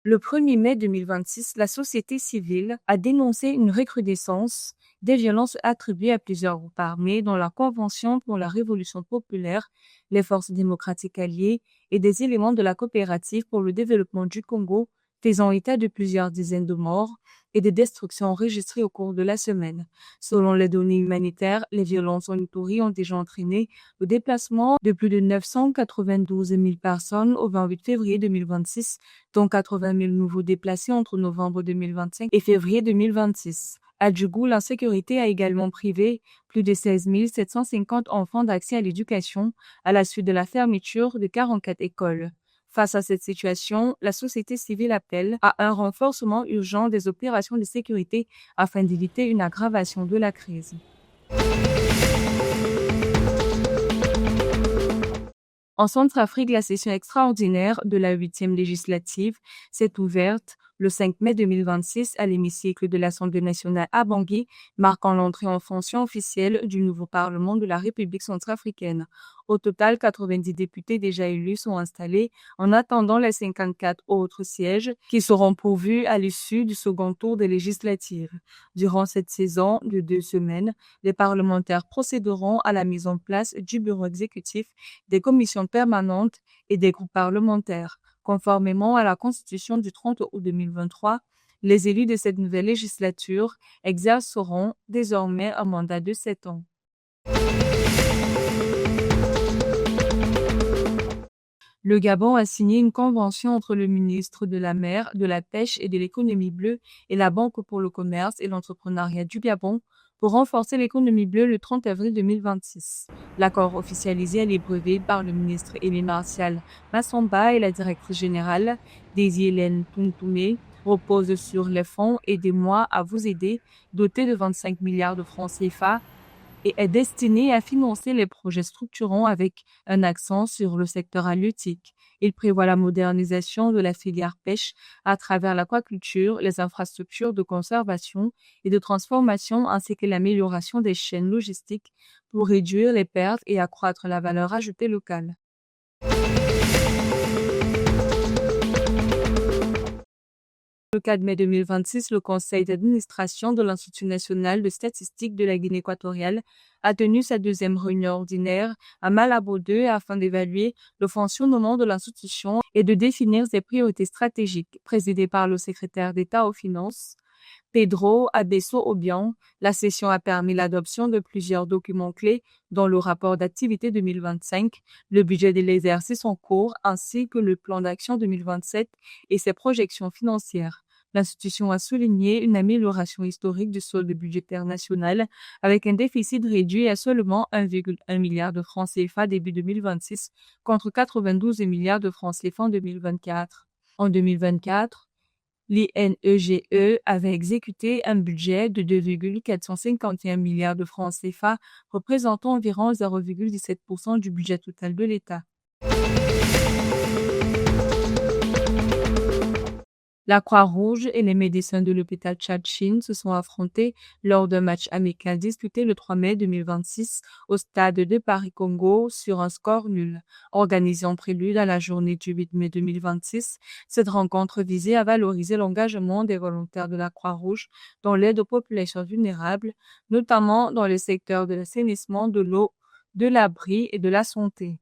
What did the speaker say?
Le 1er mai 2026, la société civile a dénoncé une recrudescence des violences attribuées à plusieurs groupes armés dans la Convention pour la Révolution populaire, les forces démocratiques alliées et des éléments de la coopérative pour le développement du Congo, faisant état de plusieurs dizaines de morts et de destructions enregistrées au cours de la semaine. Selon les données humanitaires, les violences en Ituri ont déjà entraîné le déplacement de plus de 992 000 personnes au 28 février 2026, dont 80 000 nouveaux déplacés entre novembre 2025 et février 2026. À Djougou, l'insécurité a également privé plus de 16 750 enfants d'accès à l'éducation à la suite de la fermeture de 44 écoles. Face à cette situation, la société civile appelle à un renforcement urgent des opérations de sécurité afin d'éviter une aggravation de la crise. En Centrafrique, la session extraordinaire de la 8e législative s'est ouverte le 5 mai 2026 à l'hémicycle de l'Assemblée nationale à Bangui, marquant l'entrée en fonction officielle du nouveau Parlement de la République centrafricaine. Au total, 90 députés déjà élus sont installés en attendant les 54 autres sièges qui seront pourvus à l'issue du second tour des législatives. Durant cette saison de 2 semaines, les parlementaires procéderont à la mise en place du bureau exécutif, des commissions permanentes et des groupes parlementaires. Conformément à la Constitution du 30 août 2023, les élus de cette nouvelle législature exerceront désormais un mandat de 7 ans. Le Gabon a signé une convention entre le ministre de la Mer, de la Pêche et de l'Économie bleue et la Banque pour le commerce et l'entrepreneuriat du Gabon pour renforcer l'économie bleue le 30 avril 2026. L'accord officialisé à Libreville par le ministre Émile Martial Massamba et la directrice générale Daisy Hélène Tountoumé repose sur les fonds Aidez-moi à vous aider, doté de 25 milliards de francs CFA, et est destiné à financer les projets structurants avec un accent sur le secteur halieutique. Il prévoit la modernisation de la filière pêche à travers l'aquaculture, les infrastructures de conservation et de transformation ainsi que l'amélioration des chaînes logistiques pour réduire les pertes et accroître la valeur ajoutée locale. Le 4 mai 2026, le conseil d'administration de l'Institut national de statistique de la Guinée équatoriale a tenu sa 2e réunion ordinaire à Malabo 2 afin d'évaluer le fonctionnement de l'institution et de définir ses priorités stratégiques. Présidée par le secrétaire d'État aux Finances, Pedro Abeso Obiang, la session a permis l'adoption de plusieurs documents clés dont le rapport d'activité 2025, le budget de l'exercice en cours ainsi que le plan d'action 2027 et ses projections financières. L'institution a souligné une amélioration historique du solde budgétaire national avec un déficit réduit à seulement 1,1 milliard de francs CFA début 2026 contre 92 milliards de francs CFA en 2024. En 2024, l'INEGE avait exécuté un budget de 2,451 milliards de francs CFA, représentant environ 0,17% du budget total de l'État. La Croix-Rouge et les médecins de l'hôpital Tchad-Chine se sont affrontés lors d'un match amical disputé le 3 mai 2026 au stade de Paris-Congo sur un score nul. Organisée en prélude à la journée du 8 mai 2026, cette rencontre visait à valoriser l'engagement des volontaires de la Croix-Rouge dans l'aide aux populations vulnérables, notamment dans les secteurs de l'assainissement, de l'eau, de l'abri et de la santé.